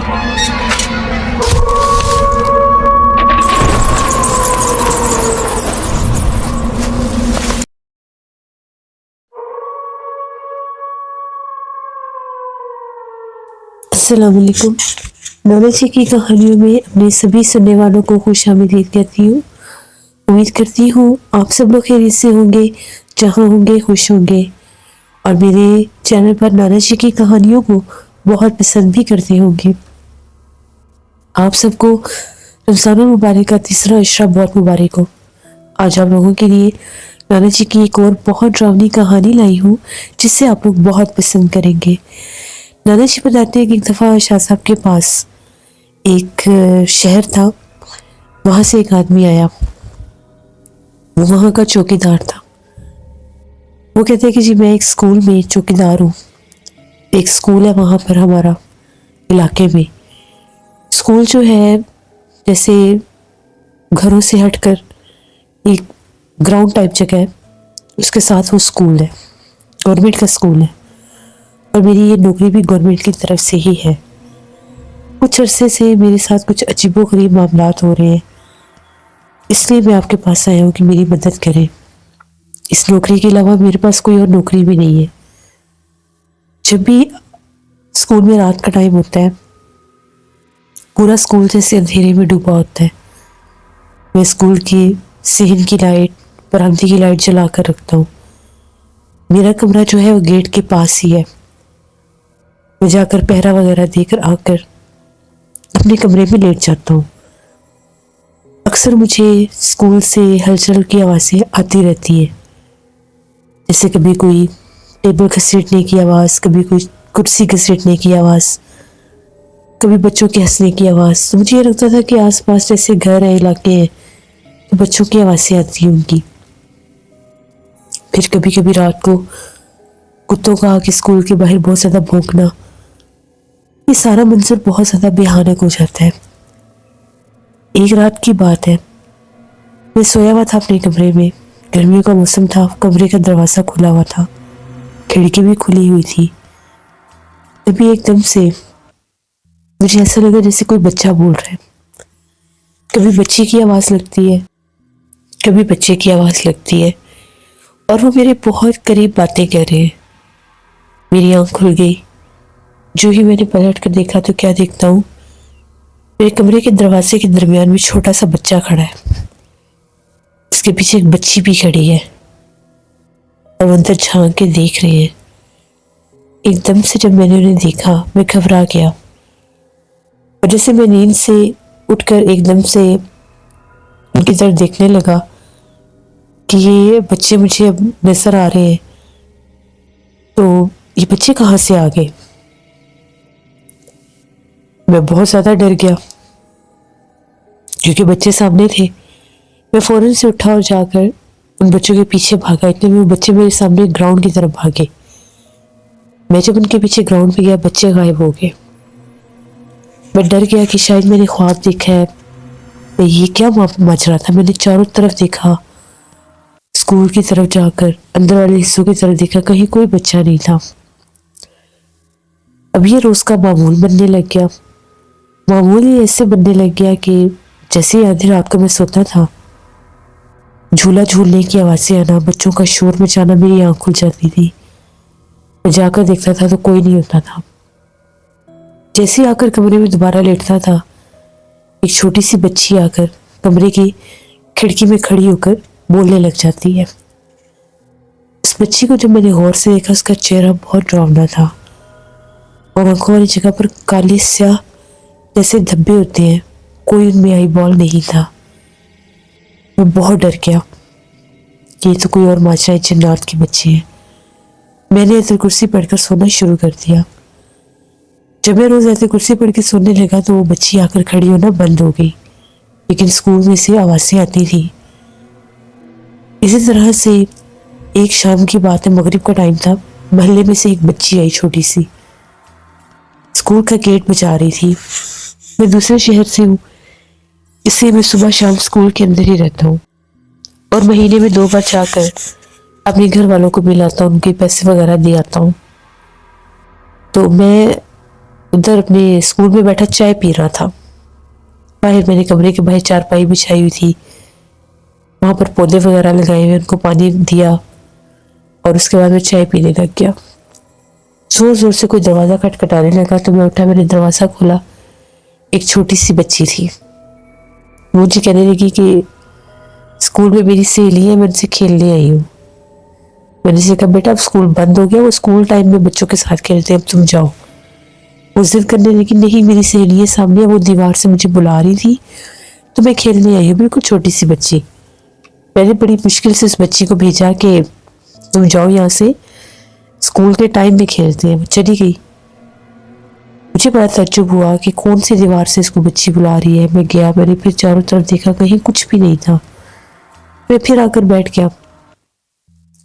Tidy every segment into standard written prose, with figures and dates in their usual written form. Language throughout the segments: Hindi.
अस्सलाम वालेकुम। नाना जी की कहानियों में अपने सभी सुनने वालों को खुशामदीद कहती हूँ। उम्मीद करती हूँ आप सब लोग खैरियत से होंगे, जहाँ होंगे खुश होंगे और मेरे चैनल पर नाना जी की कहानियों को बहुत पसंद भी करते होंगे। आप सबको रमज़ान मुबारक का तीसरा अशरा बहुत मुबारक हो। आज आप लोगों के लिए नाना जी की एक और बहुत डरावनी कहानी लाई हूँ जिसे आप लोग बहुत पसंद करेंगे। नाना जी बताते हैं कि एक दफ़ा शाह साहब के पास एक शहर था, वहाँ से एक आदमी आया। वो वहाँ का चौकीदार था। वो कहते हैं कि जी मैं एक स्कूल में चौकीदार हूँ। एक स्कूल है वहाँ पर हमारा इलाके में। स्कूल जो है जैसे घरों से हटकर एक ग्राउंड टाइप जगह है, उसके साथ वो स्कूल है, गवर्नमेंट का स्कूल है। और मेरी ये नौकरी भी गवर्नमेंट की तरफ से ही है। कुछ अरसे से मेरे साथ कुछ अजीबोगरीब मामलात हो रहे हैं, इसलिए मैं आपके पास आया हूँ कि मेरी मदद करें। इस नौकरी के अलावा मेरे पास कोई और नौकरी भी नहीं है। जब भी स्कूल में रात का टाइम होता है, पूरा स्कूल जैसे अंधेरे में डूबा होता है। मैं स्कूल की सीलिंग की लाइट, बरामदे की लाइट जला कर रखता हूँ। मेरा कमरा जो है वो गेट के पास ही है। मैं जाकर पहरा वगैरह देकर आकर अपने कमरे में लेट जाता हूँ। अक्सर मुझे स्कूल से हलचल की आवाज़ें आती रहती है, जैसे कभी कोई टेबल घसीटने की आवाज़, कभी कोई कुर्सी घसीटने की आवाज़, कभी बच्चों के हंसने की आवाज़। तो मुझे ये लगता था कि आसपास जैसे घर है, इलाके हैं, तो बच्चों की आवाज़ें आती हैं उनकी। फिर कभी कभी रात को कुत्तों का आके स्कूल के बाहर बहुत ज़्यादा भौंकना। ये सारा मंजर बहुत ज़्यादा भयानक हो जाता है। एक रात की बात है, मैं सोया हुआ था अपने कमरे में। गर्मियों का मौसम था, कमरे का दरवाज़ा खुला हुआ था, खिड़की भी खुली हुई थी। तभी एकदम से मुझे ऐसा लगा जैसे कोई बच्चा बोल रहा है। कभी बच्ची की आवाज़ लगती है, कभी बच्चे की आवाज़ लगती है, और वो मेरे बहुत करीब बातें कह रहे हैं। मेरी आँख खुल गई। जो ही मैंने पलट कर देखा तो क्या देखता हूँ, मेरे कमरे के दरवाजे के दरमियान में छोटा सा बच्चा खड़ा है। उसके पीछे एक बच्ची भी खड़ी है और वो अंदर झांक के देख रहे हैं। एकदम से जब मैंने उन्हें देखा, मैं घबरा गया और जैसे मैं नींद से उठकर एकदम से उनकी तरफ देखने लगा कि ये बच्चे मुझे अब नजर आ रहे हैं, तो ये बच्चे कहाँ से आ गए। मैं बहुत ज़्यादा डर गया क्योंकि बच्चे सामने थे। मैं फौरन से उठा और जाकर उन बच्चों के पीछे भागा। इतने में वो बच्चे मेरे सामने ग्राउंड की तरफ भागे। मैं जब उनके पीछे ग्राउंड पे गया, बच्चे गायब हो गए। मैं डर गया कि शायद मैंने ख्वाब देखा है। मैं ये क्या मच रहा था। मैंने चारों तरफ देखा, स्कूल की तरफ जाकर अंदर वाले हिस्सों की तरफ देखा, कहीं कोई बच्चा नहीं था। अब ये रोज का मामूल बनने लग गया। मामूल ही ऐसे बनने लग गया कि जैसे ही आधी रात को मैं सोता था, झूला झूलने की आवाज़ें आना, बच्चों का शोर मचाना, मेरी आँख खुल जाती थी। मैं जाकर देखता था तो कोई नहीं होता था। जैसे ही आकर कमरे में दोबारा लेटता था, एक छोटी सी बच्ची आकर कमरे की खिड़की में खड़ी होकर बोलने लग जाती है। उस बच्ची को जब मैंने गौर से देखा, उसका चेहरा बहुत डरावना था और आंखों वाली जगह पर काली स्याह जैसे धब्बे होते हैं, कोई उनमें आई बॉल नहीं था। मैं बहुत डर गया, ये तो कोई और माजरा जिन्नात की बच्ची है। मैंने आयतुल कुर्सी पढ़कर सोना शुरू कर दिया। जब मैं रोज आयतुल कुर्सी पढ़ के सोने लगा तो वो बच्ची आकर खड़ी होना बंद हो गई, लेकिन स्कूल में से आवाज़ें आती थी। इसी तरह से एक शाम की बात है, मगरिब का टाइम था। मोहल्ले में से एक बच्ची आई छोटी सी, स्कूल का गेट बजा रही थी। मैं दूसरे शहर से हूँ, इसलिए मैं सुबह शाम स्कूल के अंदर ही रहता हूँ और महीने में 2 बार जाकर अपने घर वालों को मिलाता हूँ, उनके पैसे वगैरह दे आता हूँ। तो मैं उधर अपने स्कूल में बैठा चाय पी रहा था। बाहर मैंने कमरे के बाहर चारपाई बिछाई हुई थी, वहां पर पौधे वगैरह लगाए हुए, उनको पानी दिया और उसके बाद मैं चाय पीने लग गया। जोर जोर से कोई दरवाजा खटखटाने लगा तो मैं उठा, मैंने दरवाजा खोला। एक छोटी सी बच्ची थी, मुझे कहने लगी कि स्कूल में मेरी सहेली है, मैं उनसे खेलने आई हूँ। मैंने से कहा बेटा अब स्कूल बंद हो गया, वो स्कूल टाइम में बच्चों के साथ खेलते हैं, अब तुम जाओ। वो जिद करने लगी नहीं मेरी सहेली है सामने, वो दीवार से मुझे बुला रही थी तो मैं खेलने आई हूँ, बिल्कुल छोटी सी बच्ची। मैंने बड़ी मुश्किल से उस बच्ची को भेजा कि तुम जाओ यहाँ से, स्कूल के टाइम में खेलते हैं। चली गई। मुझे बड़ा ताज्जुब हुआ कि कौन सी दीवार से इसको बच्ची बुला रही है। मैं गया, मैंने फिर चारों तरफ देखा, कहीं कुछ भी नहीं था। मैं फिर आकर बैठ गया।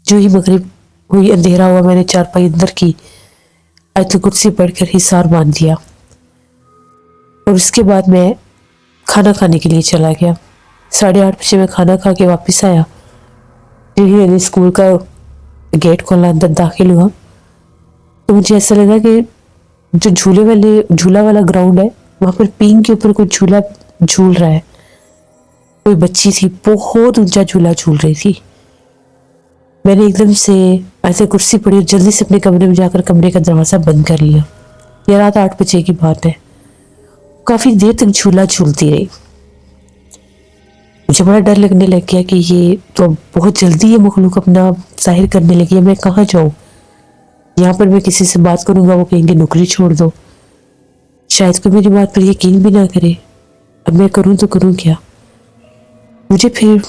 जो ही मगरिब हुई, अंधेरा हुआ, मैंने चारपाई अंदर की आयत कुर्सी पढ़कर हिसार बांध दिया और उसके बाद मैं खाना खाने के लिए चला गया। 8:30 बजे मैं खाना खा के वापस आया। जो ही मैंने स्कूल का गेट खोला, अंदर दाखिल हुआ तो मुझे ऐसा लगा कि जो झूला वाला ग्राउंड है, वहां पर पींग के ऊपर कोई झूला झूल रहा है। कोई बच्ची थी, बहुत ऊंचा झूला झूल रही थी। मैंने एकदम से ऐसे कुर्सी पड़ी और जल्दी से अपने कमरे में जाकर कमरे का दरवाजा बंद कर लिया। यह रात 8 बजे की बात है। काफी देर तक झूला झूलती रही। मुझे बड़ा डर लगने लग गया कि ये तो बहुत जल्दी ये मखलूक अपना जाहिर करने लगी है। मैं कहाँ जाऊं? यहाँ पर मैं किसी से बात करूंगा, वो कहेंगे नौकरी छोड़ दो, शायद कोई मेरी बात पर यकीन भी ना करे। अब मैं करूं तो करूं क्या? मुझे फिर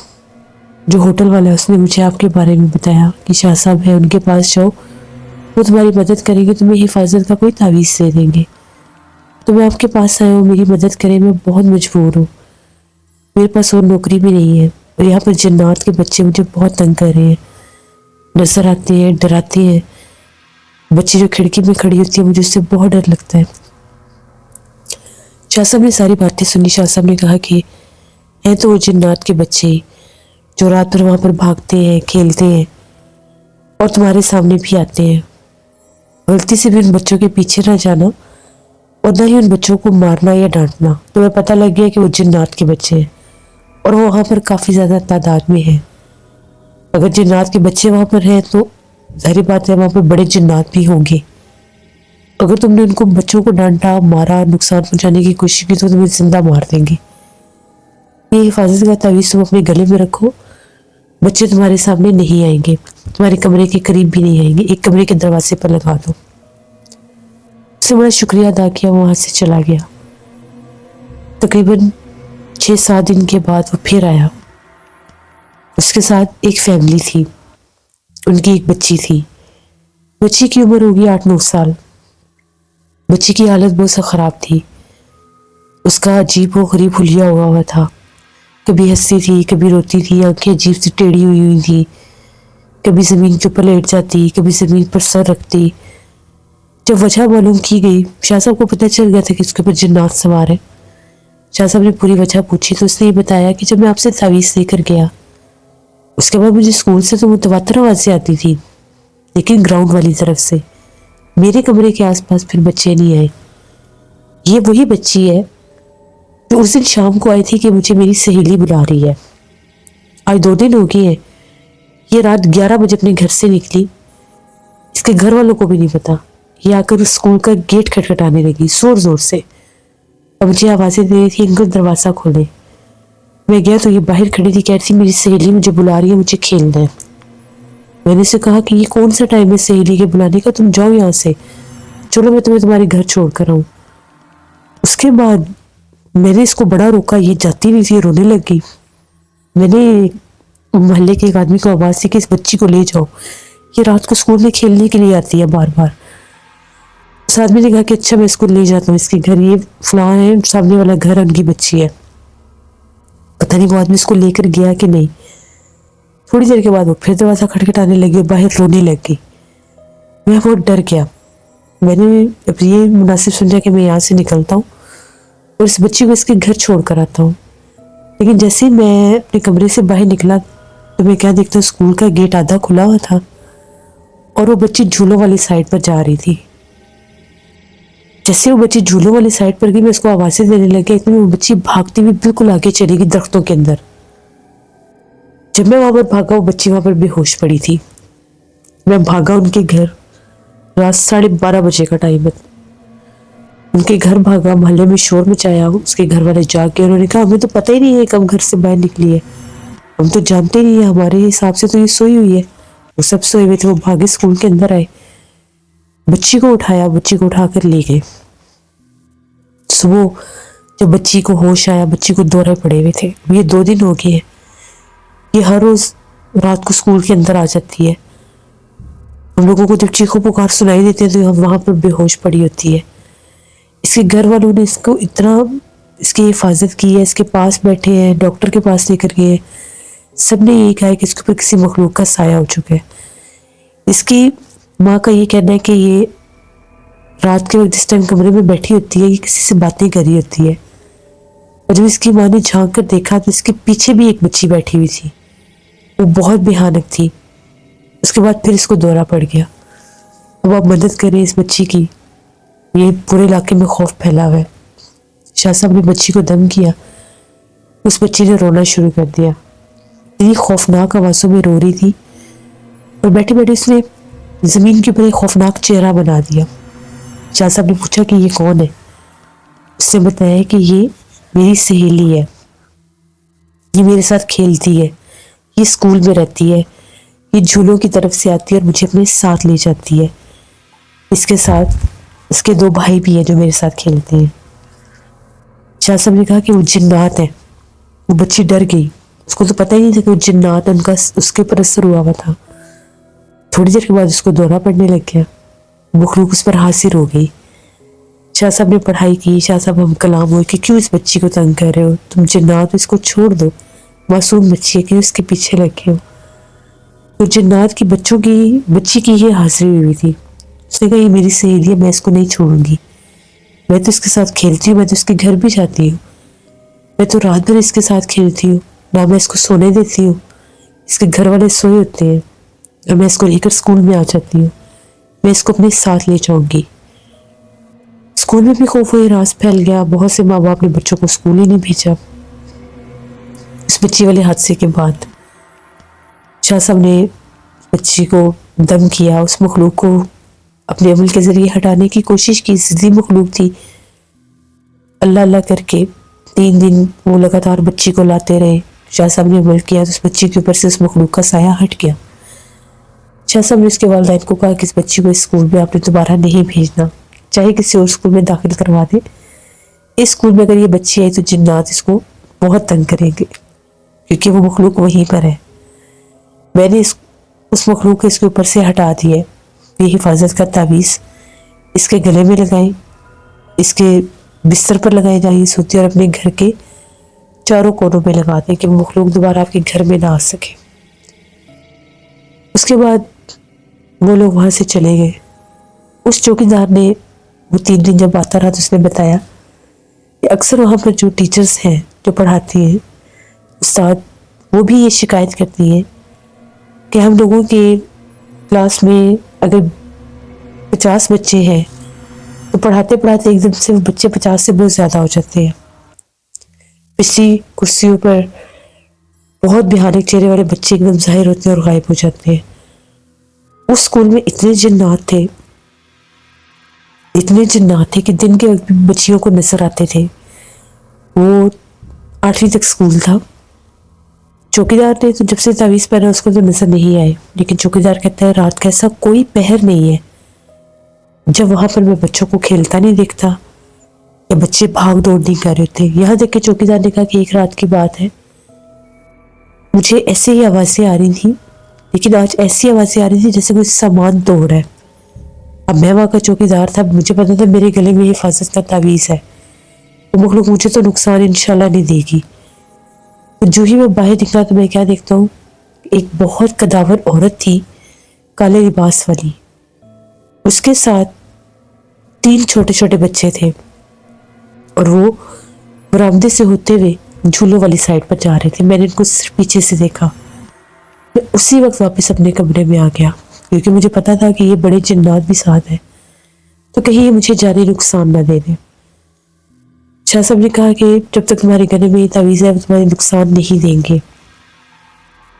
जो होटल वाला है उसने मुझे आपके बारे में बताया कि शाह साहब है, उनके पास जाओ, वो तुम्हारी मदद करेंगे, तुम्हें हिफाजत का कोई तावीज़ दे देंगे। तो मैं आपके पास आया हूँ, मेरी मदद करें, मैं बहुत मजबूर हूँ, मेरे पास और नौकरी भी नहीं है और यहाँ पर जन्नात के बच्चे मुझे बहुत तंग कर रहे हैं, नजर आते हैं, डराते हैं। बच्ची जो खिड़की में खड़ी होती है, मुझे उससे बहुत डर लगता है। शाह साहब ने सारी बातें सुनी। शाह साहब ने कहा कि हैं तो वो जन्नात के बच्चे जो रात भर वहां पर भागते हैं, खेलते हैं और तुम्हारे सामने भी आते हैं। गलती से भी उन बच्चों के पीछे ना जाना और ना ही उन बच्चों को मारना या डांटना। तुम्हें पता लग गया कि वो जिन्नात के बच्चे हैं और वो वहां पर काफी ज्यादा तादाद में है। अगर जिन्नात के बच्चे वहां पर हैं तो जाहिर बात है वहां पर बड़े जिन्नात भी होंगे। अगर तुमने उनको बच्चों को डांटा, मारा, नुकसान पहुंचाने की कोशिश की तो तुम्हें जिंदा मार देंगे। ये हिफाजत का तावीज़ तुम अपने गले में रखो, बच्चे तुम्हारे सामने नहीं आएंगे, तुम्हारे कमरे के करीब भी नहीं आएंगे, एक कमरे के दरवाजे पर लगा दो। उससे बड़ा शुक्रिया अदा किया, वहां से चला गया। तकरीबन 6-7 दिन के बाद वो फिर आया। उसके साथ एक फैमिली थी, उनकी एक बच्ची थी। बच्ची की उम्र होगी 8-9 साल। बच्ची की हालत बहुत सा खराब थी। उसका अजीब व गरीब हुलिया हुआ था। कभी हंसती थी, कभी रोती थी, आंखें अजीब सी टेढ़ी हुई हुई थी, कभी जमीन के ऊपर लेट जाती, कभी जमीन पर सर रखती। जब वजह मालूम की गई, शाह साहब को पता चल गया था कि उसके ऊपर जिन्नात सवार है। शाह साहब ने पूरी वजह पूछी तो उसने ये बताया कि जब मैं आपसे तावीज़ लेकर गया, उसके बाद मुझे स्कूल से तो मुतवातिर आवाज़ें आती थी, लेकिन ग्राउंड वाली तरफ से मेरे कमरे के आसपास फिर बच्चे नहीं आए। ये वही बच्ची है जो उस दिन शाम को आई थी कि मुझे मेरी सहेली बुला रही है। आज 2 दिन हो गए हैं। ये रात 11 बजे अपने घर से निकली, इसके घर वालों को भी नहीं पता। ये आकर उस स्कूल का गेट खटखटाने लगी जोर जोर से और मुझे आवाज़ें दे रही थी, अंकल दरवाज़ा खोले। मैं गया तो ये बाहर खड़ी थी, कह रही थी मेरी सहेली मुझे बुला रही है, मुझे खेलना है। मैंने से कहा कि ये कौन सा टाइम है सहेली के बुलाने का, तुम जाओ यहाँ से, चलो मैं तुम्हें तुम्हारे घर छोड़ कर आऊँ। उसके बाद मैंने इसको बड़ा रोका, ये जाती नहीं थी, रोने लग गई। मैंने मोहल्ले के एक आदमी को आवाज़ दी कि इस बच्ची को ले जाओ, ये रात को स्कूल में खेलने के लिए आती है बार बार। उस आदमी ने कहा कि अच्छा मैं इसको ले जाता हूँ इसके घर, ये फलां है, सामने वाला घर उनकी बच्ची है। पता नहीं वो आदमी इसको लेकर गया कि नहीं। थोड़ी देर के बाद वो फिर दरवाज़ा खटखटाने लगी और बाहर रोने लग गई। मैं बहुत डर गया। मैंने अब ये मुनासिब समझा कि मैं यहाँ से निकलता हूँ और इस बच्ची को इसके घर छोड़ कर आता हूँ। लेकिन जैसे ही मैं अपने कमरे से बाहर निकला तो मैं क्या देखता हूँ, स्कूल का गेट आधा खुला हुआ था और वो बच्ची झूलों वाली साइड पर जा रही थी। जैसे वो बच्ची झूलों वाली साइड पर गई, मैं उसको आवाज़ें देने लगी, इतनी वो बच्ची भागती हुई बिल्कुल आगे चली गई दरख्तों के अंदर। जब मैं वहां पर भागा, वो बच्ची वहां पर बेहोश पड़ी थी। मैं भागा उनके घर, रात 12:30 बजे का टाइम है। उनके घर भागा, मोहल्ले में शोर मचाया। उसके घर वाले जाके उन्होंने कहा हमें तो पता ही नहीं है कब घर से बाहर निकली है, हम तो जानते ही नहीं है, हमारे हिसाब से तो ये सोई हुई है। वो सब सोए हुए थे। वो भागे स्कूल के अंदर आए, बच्ची को उठाया, बच्ची को उठाकर ले गए। सुबह जब बच्ची को होश आया, बच्ची को दौरे पड़े हुए थे। ये 2 दिन हो गए हैं, ये हर रोज रात को स्कूल के अंदर आ जाती है। हम लोगों को जब चीखों पुकार सुनाई देती है तो हम वहां पर बेहोश पड़ी होती है। इसके घर वालों ने इसको इतना इसकी हिफाजत की है, इसके पास बैठे हैं, डॉक्टर के पास लेकर गए। सबने यही कहा है कि इसके ऊपर किसी मखलूक का साया हो चुका है। इसकी माँ का ये कहना है कि ये रात के वक्त जिस टाइम कमरे में बैठी होती है, ये किसी से बातें कर रही होती है। और जब इसकी माँ ने झांक कर देखा तो इसके पीछे भी एक बच्ची बैठी हुई थी, वो बहुत भयानक थी। उसके बाद फिर इसको दौरा पड़ गया। अब आप मदद करें इस बच्ची की, ये पूरे इलाके में खौफ फैला हुआ है। शाह साहब ने बच्ची को दम किया, उस बच्ची ने रोना शुरू कर दिया। इतनी खौफनाक आवाज़ों में रो रही थी और बैठे बैठे उसने ज़मीन के ऊपर एक खौफनाक चेहरा बना दिया। शाह साहब ने पूछा कि ये कौन है। उसने बताया कि ये मेरी सहेली है, ये मेरे साथ खेलती है, ये स्कूल में रहती है, ये झूलों की तरफ से आती है और मुझे अपने साथ ले जाती है। इसके साथ इसके 2 भाई भी हैं जो मेरे साथ खेलते हैं। शाह साहब ने कहा कि वो जिन्नात है। वो बच्ची डर गई, उसको तो पता ही नहीं था कि वो जिन्नात है, उनका उसके ऊपर असर हुआ हुआ था। थोड़ी देर के बाद उसको दौरा पड़ने लग गया, मखलूक उस पर हासिल हो गई। शाह साहब ने पढ़ाई की, शाह साहब हम कलाम हुए कि क्यों इस बच्ची को तंग कर रहे हो, तुम जिन्नात, इसको छोड़ दो, मासूम बच्ची है, क्यों इसके पीछे लगे हो। तो जिन्नात की बच्ची की ये हाजिरी हुई थी। उसने कहा ये मेरी सहेली है, मैं इसको नहीं छोड़ूंगी, मैं तो इसके साथ खेलती हूँ, मैं तो इसके घर भी जाती हूँ, मैं तो रात भर इसके साथ खेलती हूँ, ना मैं इसको सोने देती हूँ। इसके घर वाले सोए होते हैं और मैं इसको लेकर स्कूल में आ जाती हूँ, मैं इसको अपने साथ ले जाऊंगी। स्कूल में भी खौफ व रास फैल गया। बहुत से माँ बाप ने बच्चों को स्कूल ही नहीं भेजा। उस बच्ची वाले हादसे के बाद शाह साहब ने बच्ची को दम किया, उस मखलूक को अपने अमल के जरिए हटाने की कोशिश की। जिद्दी मखलूक थी। अल्लाह अल्लाह करके 3 दिन वो लगातार बच्ची को लाते रहे। शाह साहब ने अमल किया तो उस बच्ची के ऊपर से उस मखलूक का साया हट गया। शाह साहब ने उसके वालिदैन को कहा कि इस बच्ची को इस स्कूल में आपने दोबारा नहीं भेजना, चाहे किसी और स्कूल में दाखिल करवा दे। इस स्कूल में अगर ये बच्ची आई तो जिन्नात इसको बहुत तंग करेंगे, क्योंकि वो मखलूक वहीं पर है। मैंने उस मखलूक को इसके ऊपर से हटा दिया। ये हिफाजत का तावीज़ इसके गले में लगाएं, इसके बिस्तर पर लगाए जाइए सोती, और अपने घर के चारों कोनों में लगा दें कि वो मखलूक दोबारा आपके घर में ना आ सके। उसके बाद वो लोग वहाँ से चले गए। उस चौकीदार ने वो 3 दिन जब आता रहा तो उसने बताया कि अक्सर वहाँ पर जो टीचर्स हैं जो पढ़ाती हैं, उस्ताद, वो भी ये शिकायत करती हैं कि हम लोगों के क्लास में अगर 50 बच्चे हैं तो पढ़ाते पढ़ाते एकदम से वो बच्चे 50 से बहुत ज़्यादा हो जाते हैं। पिछली कुर्सियों पर बहुत भयानक चेहरे वाले बच्चे एकदम जाहिर होते हैं और गायब हो जाते हैं। उस स्कूल में इतने जिन्नात थे, इतने जिन्नात थे कि दिन के वक्त भी बच्चियों को नजर आते थे। वो 8वीं तक स्कूल था। चौकीदार ने तो जब से तावीज़ पहना उसको तो नजर नहीं आए, लेकिन चौकीदार कहता है रात का ऐसा कोई पहर नहीं है जब वहां पर मैं बच्चों को खेलता नहीं देखता या बच्चे भाग दौड़ नहीं कर रहे थे। यहाँ देख के चौकीदार ने कहा कि एक रात की बात है, मुझे ऐसे ही आवाज़ें आ रही थी, लेकिन आज ऐसी आवाज़ें आ रही थी जैसे कोई सामान तोड़ रहा है। अब मैं वहाँ का चौकीदार था, मुझे पता था मेरे गले में हिफाजत का तावीज़ है, वो मखलूक मुझे तो नुकसान इंशाल्लाह नहीं देगी। तो जो ही मैं बाहर निकला तो मैं क्या देखता हूँ, एक बहुत कदावर औरत थी, काले लिबास वाली, उसके साथ 3 छोटे छोटे बच्चे थे और वो बरामदे से होते हुए झूलों वाली साइड पर जा रहे थे। मैंने इनको सिर्फ पीछे से देखा। मैं उसी वक्त वापस अपने कमरे में आ गया, क्योंकि मुझे पता था कि ये बड़े जिन्नात भी साथ हैं। तो कहीं ये मुझे जानी नुकसान ना दे दे। शाह साहब ने कहा कि जब तक तुम्हारे गले में ये तावीज़ है वो तुम्हारे नुकसान नहीं देंगे,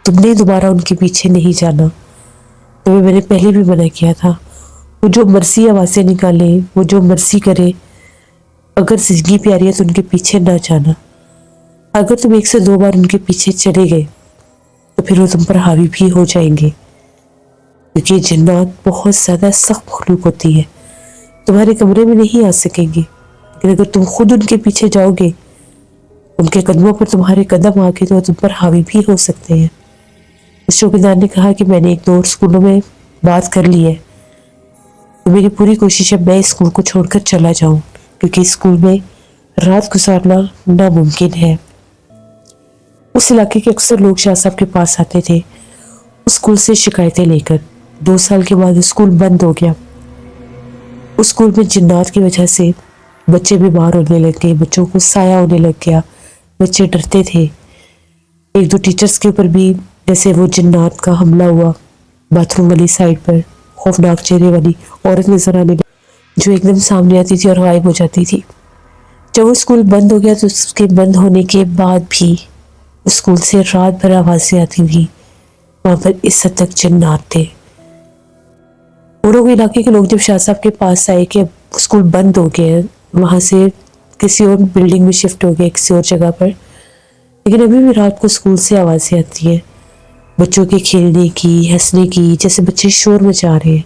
तुमने दोबारा उनके पीछे नहीं जाना। तुम्हें मैंने पहले भी मना किया था, वो जो मर्जी आवाज़ें निकाले, वो जो मर्जी करे, अगर जिंदगी प्यारी है तो उनके पीछे ना जाना। अगर तुम 1 से 2 बार उनके पीछे चले गए तो फिर वो तुम पर हावी भी हो जाएंगे, क्योंकि जिन्नात बहुत ज़्यादा सख्त मखलूक होती है। तुम्हारे कमरे में नहीं आ सकेंगे, लेकिन अगर तुम खुद उनके पीछे जाओगे, उनके कदमों पर तुम्हारे कदम आगे, तो तुम पर हावी भी हो सकते हैं। उस चौकीदार ने कहा कि मैंने 1-2 और स्कूलों में बात कर ली है, तो मेरी पूरी कोशिश है मैं स्कूल को छोड़कर चला जाऊं, क्योंकि स्कूल में रात गुजारना नामुमकिन है। उस इलाके के अक्सर लोग शाह साहब के पास आते थे उस स्कूल से शिकायतें लेकर। 2 साल के बाद स्कूल बंद हो गया। उस स्कूल में जिन्नात की वजह से बच्चे बीमार होने लग गए, बच्चों को साया होने लग गया, बच्चे डरते थे। 1-2 टीचर्स के ऊपर भी जैसे वो जिन्नात का हमला हुआ, बाथरूम वाली साइड पर खौफनाक चेहरे वाली औरत नजर आने लगी, जो एकदम सामने आती थी और गायब हो जाती थी। जब वो स्कूल बंद हो गया तो उसके बंद होने के बाद भी उस स्कूल से रात भर आवाज़ें आती थी। वहाँ पर इस हद तक जिन्नात थे। वो लोग, इलाके के लोग जब शाह साहब के पास आए कि अब स्कूल बंद हो गया, वहाँ से किसी और बिल्डिंग में शिफ्ट हो गया, किसी और जगह पर, लेकिन अभी भी रात को स्कूल से आवाज़ें आती हैं, बच्चों के खेलने की, हंसने की, जैसे बच्चे शोर मचा रहे हैं।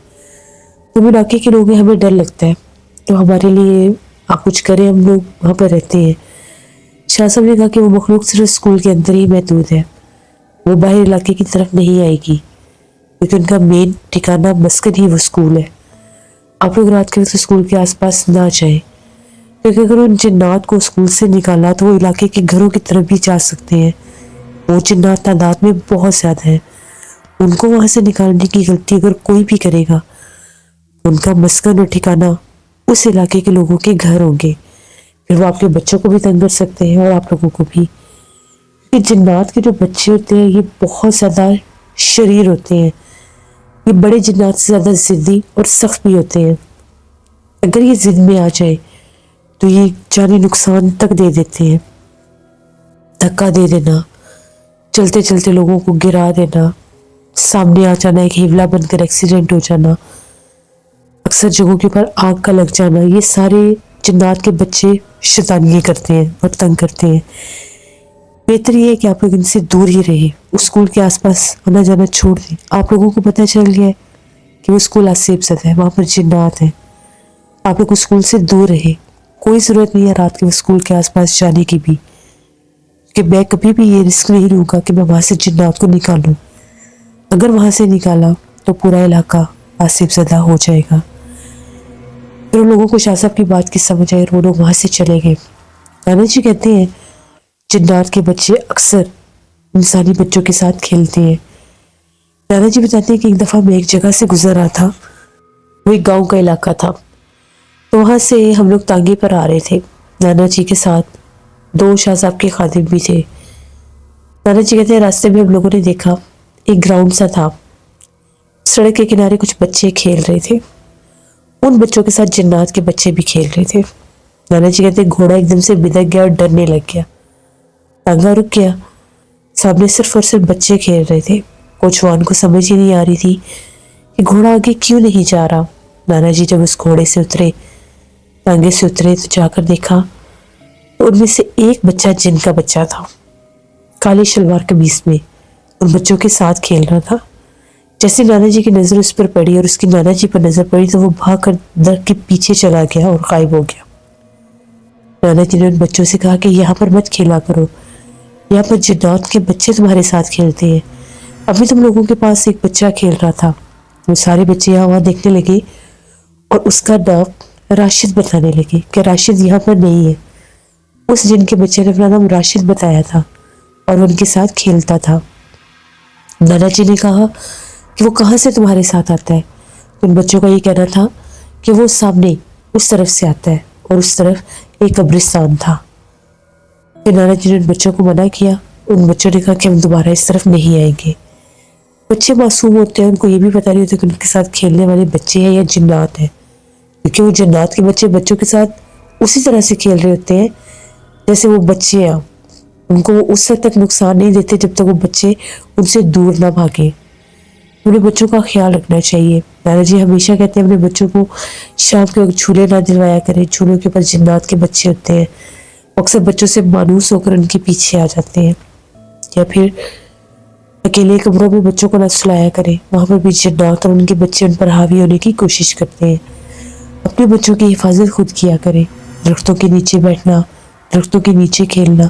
तो इलाके के लोग हैं, हमें डर लगता है, तो हमारे लिए आप कुछ करें, हम लोग वहाँ पर रहते हैं। शाह साहब ने कहा कि वो मखलूक सिर्फ स्कूल के अंदर ही महदूद है, वो बाहर इलाके की तरफ नहीं आएगी, क्योंकि उनका मेन ठिकाना मस्कन ही वो स्कूल है। आप लोग रात के वक्त स्कूल के आसपास ना जाएं, क्योंकि अगर उन जिन्नात को स्कूल से निकाला तो वो इलाके के घरों की तरफ भी जा सकते हैं। वो जिन्नात तादाद में बहुत ज़्यादा है, उनको वहाँ से निकालने की गलती अगर कोई भी करेगा, उनका मस्कन और ठिकाना उस इलाके के लोगों के घर होंगे। फिर वो आपके बच्चों को भी तंग कर सकते हैं और आप लोगों को भी। ये जिन्नात के जो बच्चे होते हैं ये बहुत ज़्यादा शरीर होते हैं, ये बड़े जिन्नात से ज़्यादा ज़िद्दी और सख्त भी होते हैं। अगर ये ज़िद में आ जाए तो ये जानी नुकसान तक दे देते हैं। धक्का दे देना, चलते चलते लोगों को गिरा देना, सामने आ जाना, एक हिवला बनकर एक्सीडेंट हो जाना, अक्सर जगहों के ऊपर आग का लग जाना, ये सारे जिन्नात के बच्चे शैतानियाँ करते हैं और तंग करते हैं। बेहतर ये है कि आप लोग इनसे दूर ही रहे, उस स्कूल के आसपास आना जाना छोड़ दें। आप लोगों को पता चल गया है कि वो स्कूल आसेबसद है, वहाँ पर जिन्नात है, आप लोग उस स्कूल से दूर रहे। कोई ज़रूरत नहीं है रात के स्कूल के आसपास जाने की भी, कि मैं कभी भी ये रिस्क नहीं लूँगा कि मैं वहाँ से जिन्नात को निकालूँ। अगर वहाँ से निकाला तो पूरा इलाका आसिफज़दा हो जाएगा। फिर उन लोगों को शाह साहब की बात की समझ आई और वो लोग वहाँ से चले गए। नाना जी कहते हैं जिन्नात के बच्चे अक्सर इंसानी बच्चों के साथ खेलते हैं। नाना जी बताते हैं कि एक दफ़ा मैं एक जगह से गुजर रहा था, वो एक गाँव का इलाका था, तो वहाँ से हम लोग तांगे पर आ रहे थे नाना जी के साथ। 2 शाह साहब के खादिम भी थे। नाना जी कहते हैं रास्ते में हम लोगों ने देखा एक ग्राउंड सा था, सड़क के किनारे कुछ बच्चे खेल रहे थे, उन बच्चों के साथ जिन्नात के बच्चे भी खेल रहे थे। नाना जी कहते घोड़ा एकदम से बिदक गया और डरने लग गया, तांगा रुक गया, सामने सिर्फ और सिर्फ बच्चे खेल रहे थे। कोचवान को समझ ही नहीं आ रही थी कि घोड़ा आगे क्यों नहीं जा रहा। नाना जी जब उस घोड़े से उतरे, तांगे से उतरे, तो जाकर देखा तो उनमें से एक बच्चा जिन का बच्चा था, काली शलवार कमीज में उन बच्चों के साथ खेल रहा था। जैसे नाना जी की नज़र उस पर पड़ी और उसकी नाना जी पर नज़र पड़ी तो वो भाग कर दर के पीछे चला गया और गायब हो गया। नाना जी ने उन बच्चों से कहा कि यहाँ पर मत खेला करो, यहाँ पर जिन्नात के बच्चे तुम्हारे साथ खेलते हैं। अभी तुम लोगों के पास एक बच्चा खेल रहा था। वो सारे बच्चे यहाँ वहाँ देखने लगे और उसका नाम राशिद बताने लगे कि राशिद यहाँ पर नहीं है। उस जिन के बच्चे ने अपना नाम राशिद बताया था और उनके साथ खेलता था। नाना जी ने कहा कि वो कहाँ से तुम्हारे साथ आता है। उन बच्चों का ये कहना था कि वो सामने उस तरफ से आता है और उस तरफ एक कब्रिस्तान था। फिर नाना जी ने उन बच्चों को मना किया। उन बच्चों ने कहा कि हम दोबारा इस तरफ नहीं आएंगे। बच्चे मासूम होते हैं, उनको ये भी पता नहीं होता कि उनके साथ खेलने वाले बच्चे हैं या जिन्नात हैं। क्योंकि वो जन्नत के बच्चे बच्चों के साथ उसी तरह से खेल रहे होते हैं जैसे वो बच्चे हैं। उनको वो उस हद तक नुकसान नहीं देते जब तक वो बच्चे उनसे दूर ना भागे। अपने बच्चों का ख्याल रखना चाहिए। नाना जी हमेशा कहते हैं अपने बच्चों को शाम के वक्त झूले ना दिलवाया करें, झूलों के ऊपर जिन्नात के बच्चे होते हैं। अक्सर बच्चों से मायूस होकर उनके पीछे आ जाते हैं। या फिर अकेले कमरों में बच्चों को न सुलाया करें, वहाँ पर भी जिन्नात और उनके बच्चे उन पर हावी होने की कोशिश करते हैं। अपने बच्चों की हिफाजत खुद किया करें। दरख्तों के नीचे बैठना, दरख्तों के नीचे खेलना,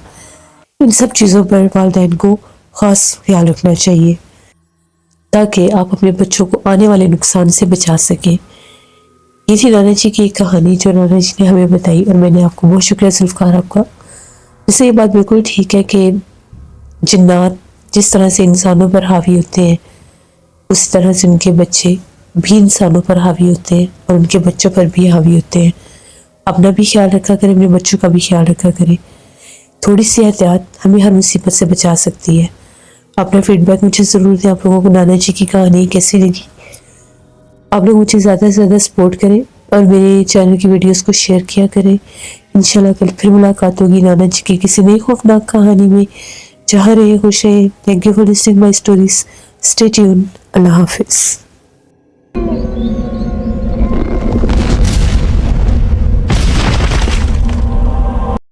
इन सब चीज़ों पर वालिदैन को ख़ास ख्याल रखना चाहिए ताकि आप अपने बच्चों को आने वाले नुकसान से बचा सकें। ये थी नाना जी की एक कहानी जो नाना जी ने हमें बताई और मैंने आपको बहुत शुक्रिया जुल्फ़कार आपका। जैसे ये बात बिल्कुल ठीक है कि जिन्नात जिस तरह से इंसानों पर हावी होते हैं उसी तरह से उनके बच्चे भी इंसानों पर हावी होते हैं और उनके बच्चों पर भी हावी होते हैं। अपना भी ख्याल रखा करें, अपने बच्चों का भी ख्याल रखा करें। थोड़ी सी एहतियात हमें हर मुसीबत से बचा सकती है। अपना फीडबैक मुझे ज़रूर दें। आप लोगों को नाना जी की कहानी कैसी लगी? आप लोग मुझे ज़्यादा से ज़्यादा सपोर्ट करें और मेरे चैनल की वीडियोस को शेयर किया करें। इंशाल्लाह कल फिर मुलाकात होगी नाना जी की किसी नई खौफनाक कहानी में। जहाँ रहे खुश रहे। Thank you for listening my stories. Stay tune. अल्लाह हाफिज़।